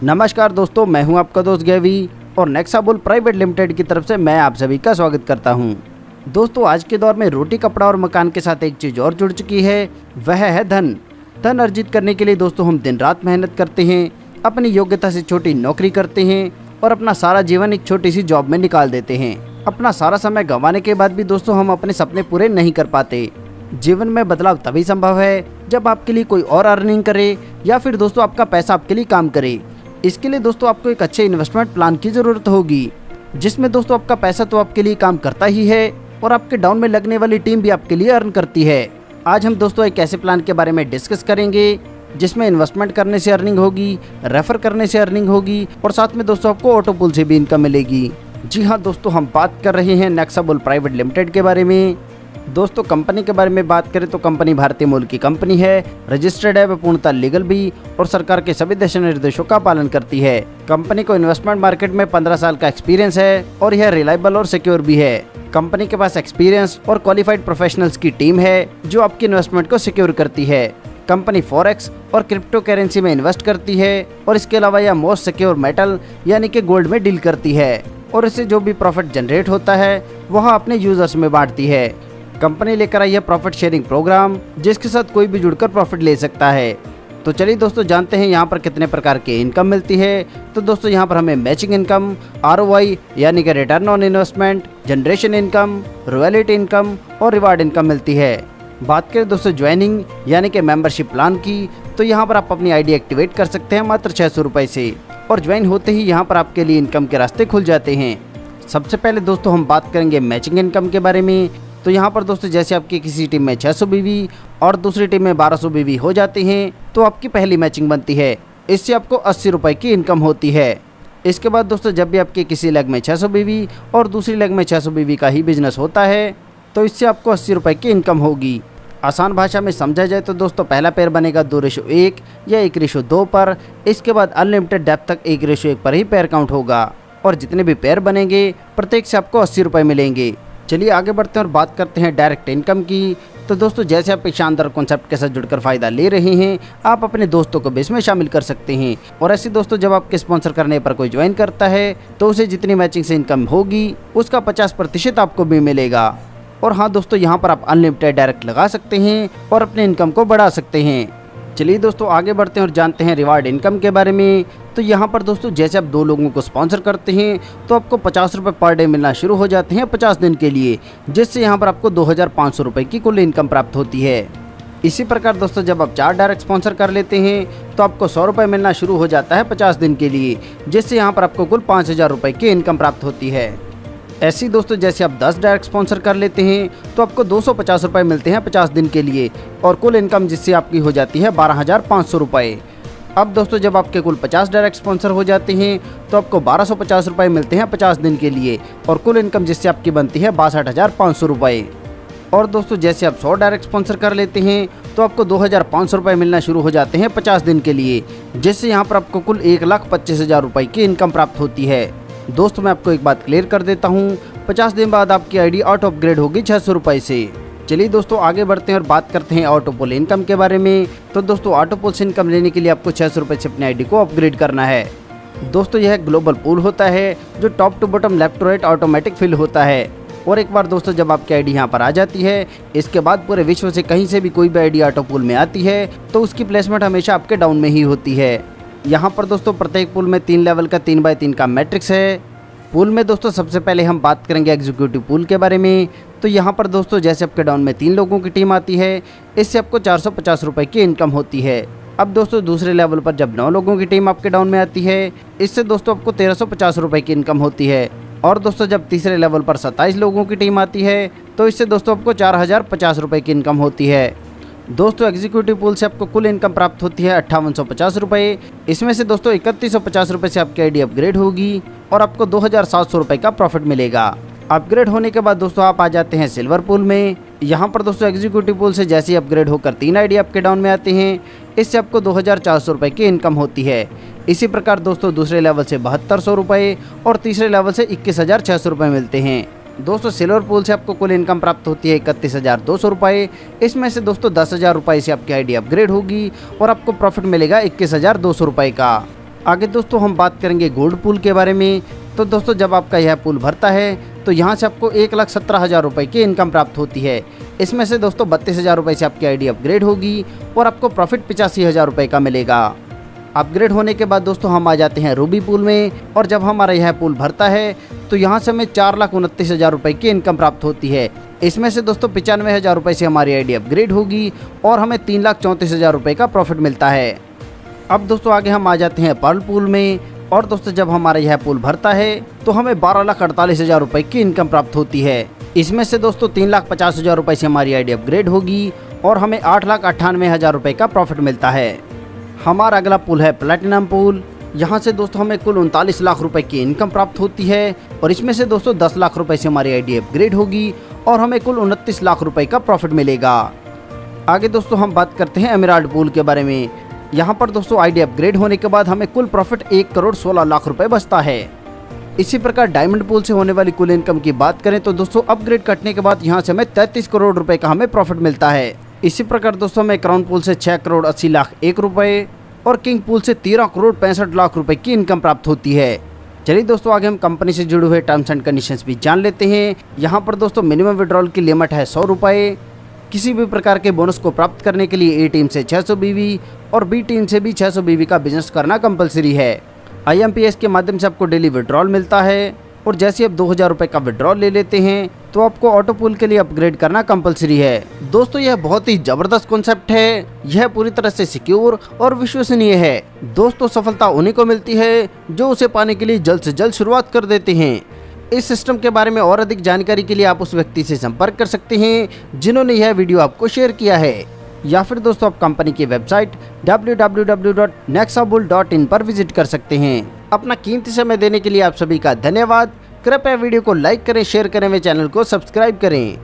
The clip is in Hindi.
नमस्कार दोस्तों, मैं हूं आपका दोस्त गैवी और नेक्साबुल प्राइवेट लिमिटेड की तरफ से मैं आप सभी का स्वागत करता हूं। दोस्तों, आज के दौर में रोटी, कपड़ा और मकान के साथ एक चीज़ और जुड़ चुकी है, वह है धन। धन अर्जित करने के लिए दोस्तों हम दिन रात मेहनत करते हैं, अपनी योग्यता से छोटी नौकरी करते हैं और अपना सारा जीवन एक छोटी सी जॉब में निकाल देते हैं। अपना सारा समय गंवाने के बाद भी दोस्तों हम अपने सपने पूरे नहीं कर पाते। जीवन में बदलाव तभी संभव है जब आपके लिए कोई और अर्निंग करे या फिर दोस्तों आपका पैसा आपके लिए काम करे। इसके लिए दोस्तों आपको एक अच्छे इन्वेस्टमेंट प्लान की ज़रूरत होगी, जिसमें दोस्तों आपका पैसा तो आपके लिए काम करता ही है और आपके डाउन में लगने वाली टीम भी आपके लिए अर्न करती है। आज हम दोस्तों एक ऐसे प्लान के बारे में डिस्कस करेंगे जिसमें इन्वेस्टमेंट करने से अर्निंग होगी, रेफर करने से अर्निंग होगी और साथ में दोस्तों आपको ऑटो पुल से भी इनकम मिलेगी। जी हाँ दोस्तों, हम बात कर रहे हैं नेक्साबुल प्राइवेट लिमिटेड के बारे में। दोस्तों, कंपनी के बारे में बात करें तो कंपनी भारतीय मूल की कंपनी है, रजिस्टर्ड है, पूर्णतः लीगल भी और सरकार के सभी दिशा निर्देशों का पालन करती है। कंपनी को इन्वेस्टमेंट मार्केट में 15 साल का एक्सपीरियंस है और यह रिलायबल और सिक्योर भी है। कंपनी के पास एक्सपीरियंस और क्वालिफाइड प्रोफेशनल्स की टीम है जो आपकी इन्वेस्टमेंट को सिक्योर करती है। कंपनी फॉरेक्स और क्रिप्टो करेंसी में इन्वेस्ट करती है और इसके अलावा यह मोस्ट सिक्योर मेटल यानी कि गोल्ड में डील करती है और इससे जो भी प्रॉफिट जनरेट होता है वह अपने यूजर्स में बांटती है। कंपनी लेकर आई है प्रॉफिट शेयरिंग प्रोग्राम, जिसके साथ कोई भी जुड़कर प्रॉफिट ले सकता है। तो चलिए दोस्तों जानते हैं यहाँ पर कितने प्रकार के इनकम मिलती है। तो दोस्तों यहाँ पर हमें मैचिंग इनकम, ROI यानी कि return on investment, generation income, royalty income और रिवार्ड इनकम मिलती है। बात करें दोस्तों ज्वाइनिंग यानी कि मेंबरशिप प्लान की, तो यहाँ पर आप अपनी ID एक्टिवेट कर सकते हैं मात्र 600 रुपये से और ज्वाइन होते ही यहाँ पर आपके लिए इनकम के रास्ते खुल जाते हैं। सबसे पहले दोस्तों हम बात करेंगे मैचिंग इनकम के बारे में। तो यहाँ पर दोस्तों जैसे आपकी किसी टीम में 600 BV और दूसरी टीम में 1200 BV हो जाते हैं तो आपकी पहली मैचिंग बनती है। इससे आपको 80 रुपये की इनकम होती है। इसके बाद दोस्तों जब भी आपके किसी लेग में 600 BV और दूसरी लेग में 600 BV का ही बिजनेस होता है तो इससे आपको 80 रुपये की इनकम होगी। आसान भाषा में समझा जाए तो दोस्तों पहला पेयर बनेगा 2:1 या 1:2 पर। इसके बाद अनलिमिटेड डेप्थ तक 1:1 पर ही पेयर काउंट होगा और जितने भी पेयर बनेंगे प्रत्येक से आपको 80 रुपये मिलेंगे। चलिए आगे बढ़ते हैं और बात करते हैं डायरेक्ट इनकम की। तो दोस्तों जैसे आप एक शानदार कॉन्सेप्ट के साथ जुड़कर फ़ायदा ले रहे हैं, आप अपने दोस्तों को भी इसमें शामिल कर सकते हैं। और ऐसे दोस्तों जब आपके स्पॉन्सर करने पर कोई ज्वाइन करता है तो उसे जितनी मैचिंग से इनकम होगी उसका 50% आपको भी मिलेगा। और हाँ दोस्तों, यहाँ पर आप अनलिमिटेड डायरेक्ट लगा सकते हैं और अपने इनकम को बढ़ा सकते हैं। चलिए दोस्तों आगे बढ़ते हैं और जानते हैं रिवार्ड इनकम के बारे में। तो यहाँ पर दोस्तों जैसे आप 2 लोगों को स्पॉन्सर करते हैं तो आपको 50 रुपये पर डे मिलना शुरू हो जाते हैं 50 दिन के लिए, जिससे यहाँ पर आपको 2500 रुपये की कुल इनकम प्राप्त होती है। इसी प्रकार दोस्तों जब आप 4 डायरेक्ट स्पॉन्सर कर लेते हैं तो आपको 100 रुपये मिलना शुरू हो जाता है 50 दिन के लिए, जिससे यहाँ पर आपको कुल 5000 रुपये की इनकम प्राप्त होती है। ऐसी दोस्तों जैसे आप 10 डायरेक्ट स्पॉन्सर कर लेते हैं तो आपको 250 रुपये मिलते हैं 50 दिन के लिए और कुल इनकम जिससे आपकी हो जाती है 12,500 रुपये। अब दोस्तों जब आपके कुल 50 डायरेक्ट स्पॉन्सर हो जाते हैं तो आपको 1250 रुपये मिलते हैं 50 दिन के लिए और कुल इनकम जिससे आपकी बनती है 62,500 रुपये। और दोस्तों जैसे आप 100 डायरेक्ट स्पॉन्सर कर लेते हैं तो आपको 2,500 रुपये मिलना शुरू हो जाते हैं 50 दिन के लिए, जिससे यहाँ पर आपको कुल 1,25,000 रुपये की इनकम प्राप्त होती है। दोस्तों मैं आपको एक बात क्लियर कर देता हूँ, 50 दिन बाद आपकी ID ऑटो अपग्रेड होगी 600 रुपये से। चलिए दोस्तों आगे बढ़ते हैं और बात करते हैं ऑटो पुल इनकम के बारे में। तो दोस्तों ऑटो पुल से इनकम लेने के लिए आपको 600 रुपये से अपनी ID को अपग्रेड करना है। दोस्तों यह ग्लोबल पुल होता है जो top to bottom left to right automatic fill होता है और एक बार दोस्तों जब आपकी ID यहाँ पर आ जाती है, इसके बाद पूरे विश्व से कहीं से भी कोई भी ID ऑटो पुल में आती है तो उसकी प्लेसमेंट हमेशा आपके डाउन में ही होती है। यहाँ पर दोस्तों प्रत्येक पुल में 3 लेवल का 3x3 का मैट्रिक्स है। पूल में दोस्तों सबसे पहले हम बात करेंगे एग्जीक्यूटिव पूल के बारे में। तो यहाँ पर दोस्तों जैसे आपके डाउन में 3 लोगों की टीम आती है, इससे आपको 450 रुपये की इनकम होती है। अब दोस्तों दूसरे लेवल पर जब 9 लोगों की टीम आपके डाउन में आती है, इससे दोस्तों आपको 1350 रुपये की इनकम होती है। और दोस्तों जब तीसरे लेवल पर 27 लोगों की टीम आती है तो इससे दोस्तों आपको 4050 रुपये की इनकम होती है। दोस्तों एग्जीक्यूटिव पूल से आपको कुल इनकम प्राप्त होती है 5850 रुपये। इसमें से दोस्तों 3150 रुपये से आपकी ID अपग्रेड होगी और आपको 2700 रुपये का प्रॉफिट मिलेगा। अपग्रेड होने के बाद दोस्तों आप आ जाते हैं सिल्वर पूल में। यहाँ पर दोस्तों एग्जीक्यूटिव पूल से जैसे ही अपग्रेड होकर 3 ID आपके डाउन में आते हैं, इससे आपको 2400 रुपये की इनकम होती है। इसी प्रकार दोस्तों दूसरे लेवल से 7200 रुपये और तीसरे लेवल से 21,600 रुपये मिलते हैं। दोस्तों सिल्वर पूल से आपको कुल इनकम प्राप्त होती है 31,200 रुपये। इसमें से दोस्तों 10,000 रुपये से आपकी ID अपग्रेड होगी और आपको प्रॉफिट मिलेगा 21,200 रुपये का। आगे दोस्तों हम बात करेंगे गोल्ड पूल के बारे में। तो दोस्तों जब आपका यह पूल भरता है तो यहाँ से आपको 1,17,000 रुपये की इनकम प्राप्त होती है। इसमें से दोस्तों 32,000 रुपये से आपकी आईडी अपग्रेड होगी और आपको प्रॉफिट 85,000 रुपये का मिलेगा। अपग्रेड होने के बाद दोस्तों हम आ जाते हैं रूबी पूल में, और जब हमारा यह पूल भरता है तो यहाँ से हमें 4,29,000 रुपये की इनकम प्राप्त होती है। इसमें से दोस्तों 95,000 रुपये से हमारी आईडी अपग्रेड होगी और हमें 3,34,000 रुपये का प्रॉफिट मिलता है। अब दोस्तों आगे हम आ जाते हैं पर्ल पूल में, और दोस्तों जब हमारा यह पूल भरता है तो हमें 12,48,000 रुपये की इनकम प्राप्त होती है। इसमें से दोस्तों 3,50,000 रुपये से हमारी आईडी अपग्रेड होगी और हमें 8,98,000 रुपये का प्रॉफिट मिलता है। हमारा अगला पूल है प्लैटिनम पूल। यहाँ से दोस्तों हमें कुल 39 लाख रुपए की इनकम प्राप्त होती है, और इसमें से दोस्तों 10 लाख रुपए से हमारी आईडी अपग्रेड होगी और हमें कुल 29 लाख रुपए का प्रॉफिट मिलेगा। आगे दोस्तों हम बात करते हैं एमराल्ड पूल के बारे में। यहाँ पर दोस्तों आईडी अपग्रेड होने के बाद हमें कुल प्रॉफिट 1,16,00,000 रुपए बचता है। इसी प्रकार डायमंड पूल से होने वाली कुल इनकम की बात करें तो दोस्तों अपग्रेड कटने के बाद यहाँ से हमें 33 करोड़ रुपए का हमें प्रॉफिट मिलता है। इसी प्रकार दोस्तों हमें क्राउन पूल से 6,80,01,000 रुपए और किंग पूल से 13,65,00,000 रुपए की इनकम प्राप्त होती है। चलिए दोस्तों आगे हम कंपनी से जुड़े हुए टर्म्स एंड कंडीशंस भी जान लेते हैं। यहाँ पर दोस्तों मिनिमम विड्रॉल की लिमिट है 100 रुपये। किसी भी प्रकार के बोनस को प्राप्त करने के लिए ए टीम से 600 बीवी और बी टीम से भी 600 बीवी का बिजनेस करना कंपलसरी है। IMPS के माध्यम से आपको डेली विड्रॉल मिलता है, और जैसे आप 2,000 रुपये का विड्रॉल ले लेते हैं तो आपको ऑटो पूल के लिए अपग्रेड करना कंपलसरी है। दोस्तों यह बहुत ही जबरदस्त कॉन्सेप्ट है। यह पूरी तरह से सिक्योर और विश्वसनीय है। दोस्तों सफलता उन्हीं को मिलती है जो उसे पाने के लिए जल्द से जल्द शुरुआत कर देते हैं। इस सिस्टम के बारे में और अधिक जानकारी के लिए आप उस व्यक्ति से संपर्क कर सकते हैं जिन्होंने यह वीडियो आपको शेयर किया है, या फिर दोस्तों आप कंपनी की वेबसाइट www.nexabull.in पर विजिट कर सकते हैं। अपना कीमती समय देने के लिए आप सभी का धन्यवाद। कृपया वीडियो को लाइक करें, शेयर करें व चैनल को सब्सक्राइब करें।